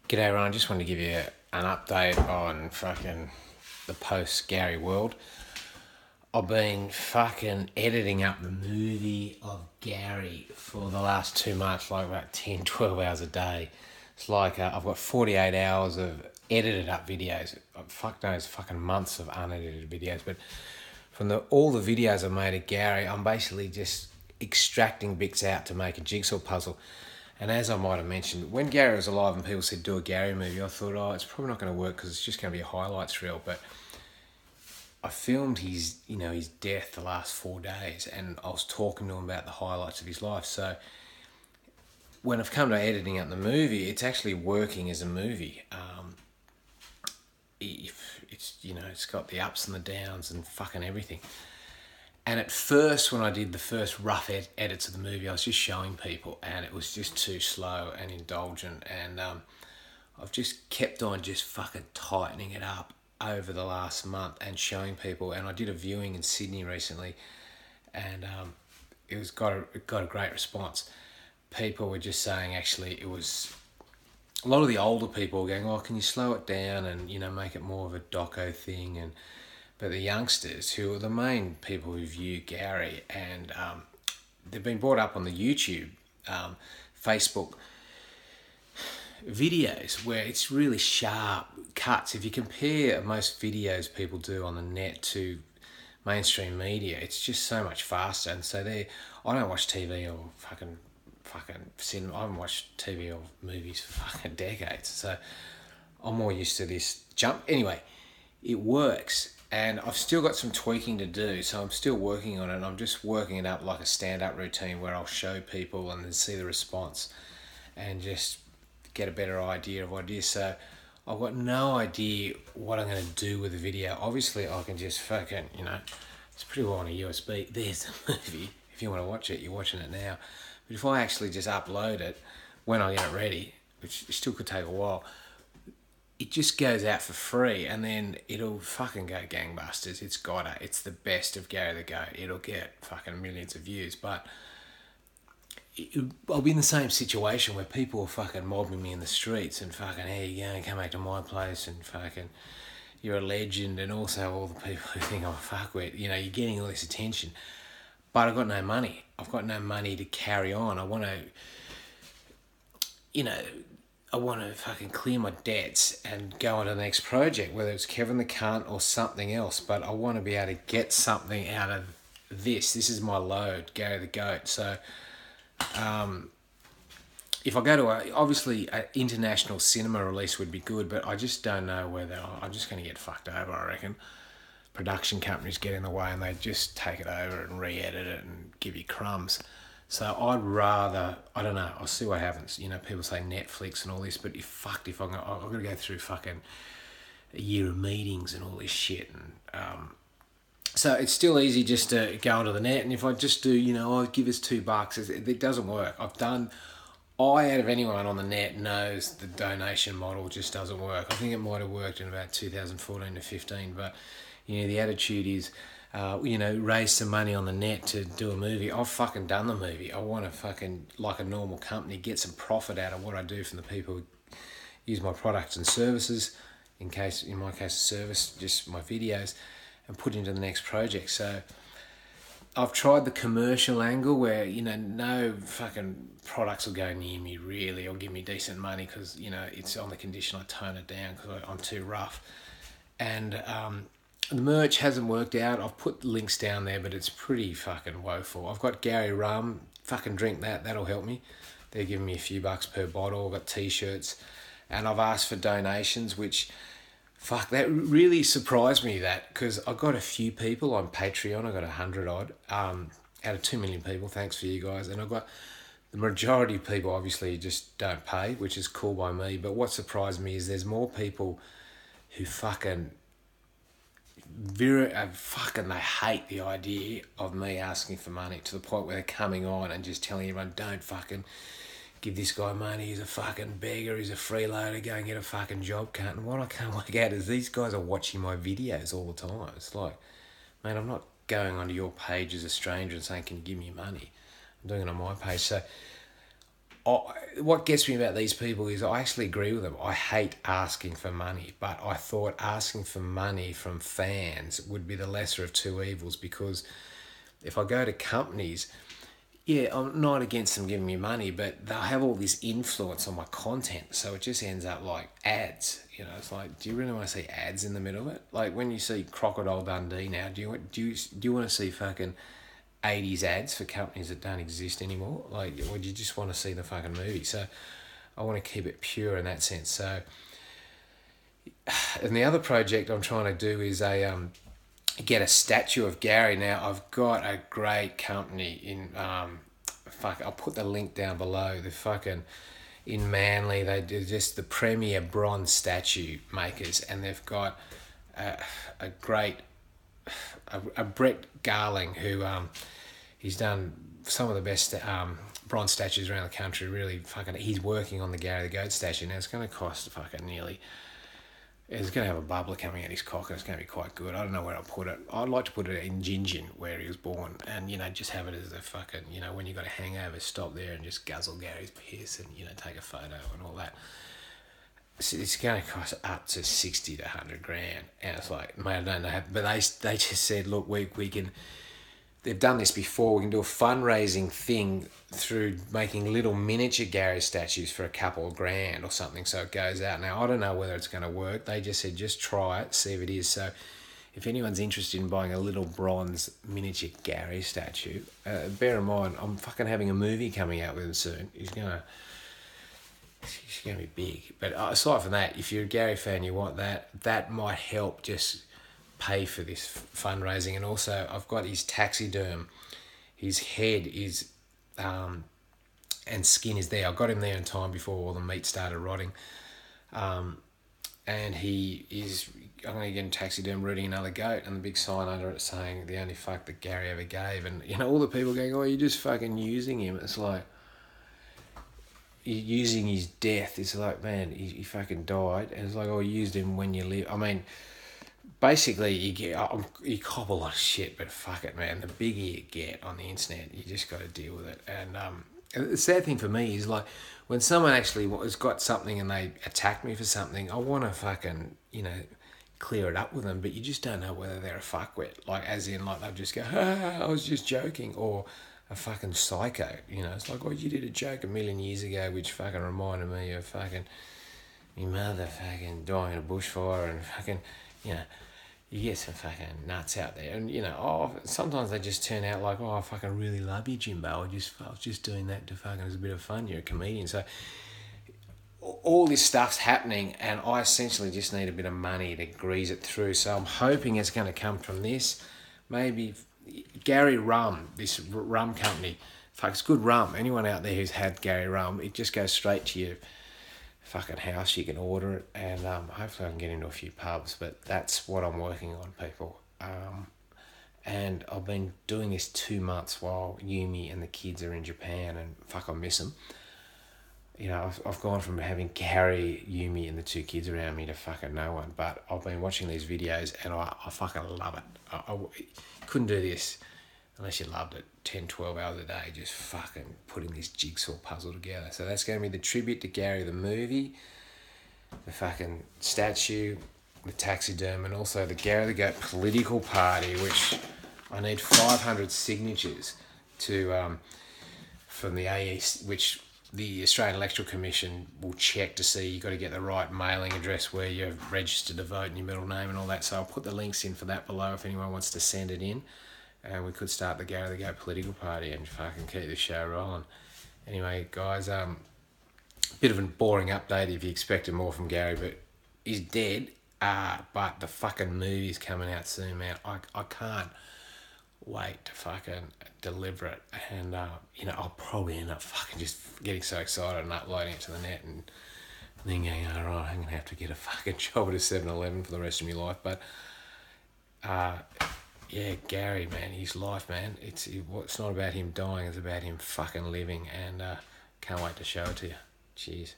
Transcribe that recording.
G'day, Ryan. Just wanted to give you an update on fucking the post Gary world. I've been fucking editing up the movie of Gary for the last 2 months, like about 10, 12 hours a day. It's like I've got 48 hours of edited up videos. Fuck knows, fucking months of unedited videos. But from all the videos I made of Gary, I'm basically just extracting bits out to make a jigsaw puzzle. And as I might have mentioned, when Gary was alive and people said do a Gary movie, I thought, it's probably not going to work because it's just going to be a highlights reel. But I filmed his death the last 4 days, and I was talking to him about the highlights of his life. So when I've come to editing up the movie, it's actually working as a movie. It's got the ups and the downs and fucking everything. And at first, when I did the first rough edits of the movie, I was just showing people, and it was just too slow and indulgent. And I've just kept on just fucking tightening it up over the last month and showing people. And I did a viewing in Sydney recently, and it got a great response. People were just saying, actually, it was a lot of the older people were going, can you slow it down and make it more of a doco thing. But the youngsters, who are the main people who view Gary, and they've been brought up on the YouTube, Facebook videos where it's really sharp cuts. If you compare most videos people do on the net to mainstream media, it's just so much faster. And so I don't watch TV or fucking cinema. I haven't watched TV or movies for fucking decades. So I'm more used to this jump. Anyway, it works. And I've still got some tweaking to do, so I'm still working on it. I'm just working it up like a stand-up routine where I'll show people and then see the response and just get a better idea of what it is. So I've got no idea what I'm going to do with the video. Obviously, I can just fucking, it's pretty well on a USB. There's the movie. If you want to watch it, you're watching it now. But if I actually just upload it when I get it ready, which still could take a while, it just goes out for free, and then it'll fucking go gangbusters. It's the best of Gary the Goat. It'll get fucking millions of views, but I'll be in the same situation where people are fucking mobbing me in the streets and fucking, hey, you going, come back to my place, and fucking, you're a legend, and also all the people who think I'm a fuckwit. You're getting all this attention, but I've got no money. I've got no money to carry on. I want to fucking clear my debts and go on to the next project, whether it's Kevin the Cunt or something else. But I want to be able to get something out of this. This is my load, Gary the Goat. So if I go to obviously an international cinema release would be good, but I just don't know whether I'm just going to get fucked over, I reckon. Production companies get in the way and they just take it over and re-edit it and give you crumbs. So I'd rather, I don't know, I'll see what happens. People say Netflix and all this, but I've got to go through fucking a year of meetings and all this shit. And so it's still easy just to go onto the net. And if I just do, give us $2, it doesn't work. Out of anyone on the net knows the donation model just doesn't work. I think it might have worked in about 2014 to 15, but, the attitude is, raise some money on the net to do a movie. I've fucking done the movie. I want to fucking, like a normal company, get some profit out of what I do from the people who use my products and services, in my case, service, just my videos, and put into the next project. So I've tried the commercial angle where, no fucking products will go near me really or give me decent money because, it's on the condition I tone it down because I'm too rough. And the merch hasn't worked out. I've put links down there, but it's pretty fucking woeful. I've got Gary Rum. Fucking drink that. That'll help me. They're giving me a few bucks per bottle. I've got T-shirts. And I've asked for donations, which, that really surprised me because I got a few people on Patreon. I got 100 odd out of 2 million people. Thanks for you guys. And I've got the majority of people obviously just don't pay, which is cool by me. But what surprised me is there's more people who fucking they hate the idea of me asking for money to the point where they're coming on and just telling everyone, don't fucking give this guy money, he's a fucking beggar, he's a freeloader, go and get a fucking job, cunt. And what I can't work out is these guys are watching my videos all the time. It's like, man, I'm not going onto your page as a stranger and saying, can you give me money? I'm doing it on my page. So what gets me about these people is I actually agree with them. I hate asking for money, but I thought asking for money from fans would be the lesser of two evils, because if I go to companies, yeah, I'm not against them giving me money, but they'll have all this influence on my content, so it just ends up like ads. You know, it's like, do you really want to see ads in the middle of it? Like when you see Crocodile Dundee now, do you want to see fucking 80s ads for companies that don't exist anymore? Like, or do you just want to see the fucking movie? So I want to keep it pure in that sense. So, and the other project I'm trying to do is get a statue of Gary. Now I've got a great company in I'll put the link down below. The fucking in Manly, they do just the premier bronze statue makers, and they've got a great a Brett Garling who he's done some of the best bronze statues around the country. Really fucking, he's working on the Gary the Goat statue now. It's going to cost fucking nearly. He's going to have a bubbler coming out his cock, and it's going to be quite good. I don't know where I'll put it. I'd like to put it in Gingin, where he was born, and, you know, just have it as a fucking, you know, when you got a hangover, stop there and just guzzle Gary's piss and, you know, take a photo and all that. So it's going to cost up to 60 to 100 grand. And it's like, mate, I don't know. But they just said, look, we can... They've done this before. We can do a fundraising thing through making little miniature Gary statues for a couple of grand or something, so it goes out. Now, I don't know whether it's going to work. They just said, just try it, see if it is. So if anyone's interested in buying a little bronze miniature Gary statue, bear in mind, I'm fucking having a movie coming out with him soon. He's going to be big. But aside from that, if you're a Gary fan, you want that might help just pay for this fundraising. And also I've got his taxiderm. His head is and skin is there. I got him there in time before all the meat started rotting, and I'm going to get him taxiderm rooting another goat, and the big sign under it saying the only fuck that Gary ever gave. And, you know, all the people going, oh, you're just fucking using him. It's like, you're using his death. It's like, man, he fucking died, and it's like, oh, you used him when you live. I mean, basically, you cop a lot of shit, but fuck it, man. The bigger you get on the internet, you just got to deal with it. And the sad thing for me is, like, when someone actually has got something and they attack me for something, I want to fucking, you know, clear it up with them, but you just don't know whether they're a fuckwit. Like, as in, like, they'll just go, I was just joking, or a fucking psycho, you know. It's like, oh, you did a joke a million years ago, which fucking reminded me of fucking me mother fucking dying in a bushfire, and fucking, you know, you get some fucking nuts out there. And, you know, sometimes they just turn out like, oh, I fucking really love you, Jimbo. I was just doing that to fucking, as a bit of fun. You're a comedian. So all this stuff's happening, and I essentially just need a bit of money to grease it through. So I'm hoping it's going to come from this. Maybe Gary Rum, this rum company. Fuck, it's good rum. Anyone out there who's had Gary Rum, it just goes straight to your fucking house. You can order it, and hopefully I can get into a few pubs. But that's what I'm working on, people. And I've been doing this 2 months while Yumi and the kids are in Japan, and fuck, I miss them. You know, I've gone from having Gary, Yumi, and the 2 kids around me to fucking no one. But I've been watching these videos, and I fucking love it. I couldn't do this unless you loved it 10, 12 hours a day, just fucking putting this jigsaw puzzle together. So that's going to be the tribute to Gary the movie, the fucking statue, the taxiderm, and also the Gary the Goat political party, which I need 500 signatures to from the AEC, which the Australian Electoral Commission will check to see you've got to get the right mailing address where you're registered to vote and your middle name and all that. So I'll put the links in for that below if anyone wants to send it in. And we could start the Gary the Goat political party and fucking keep the show rolling. Anyway, guys, bit of a boring update if you expected more from Gary, but he's dead. But the fucking movie's coming out soon, man. I can't wait to fucking deliver it. And, you know, I'll probably end up fucking just getting so excited and uploading it to the net and then going, all right, I'm going to have to get a fucking job at a 7-Eleven for the rest of my life. But, yeah, Gary, man, his life, man, it's not about him dying, it's about him fucking living, and can't wait to show it to you. Cheers.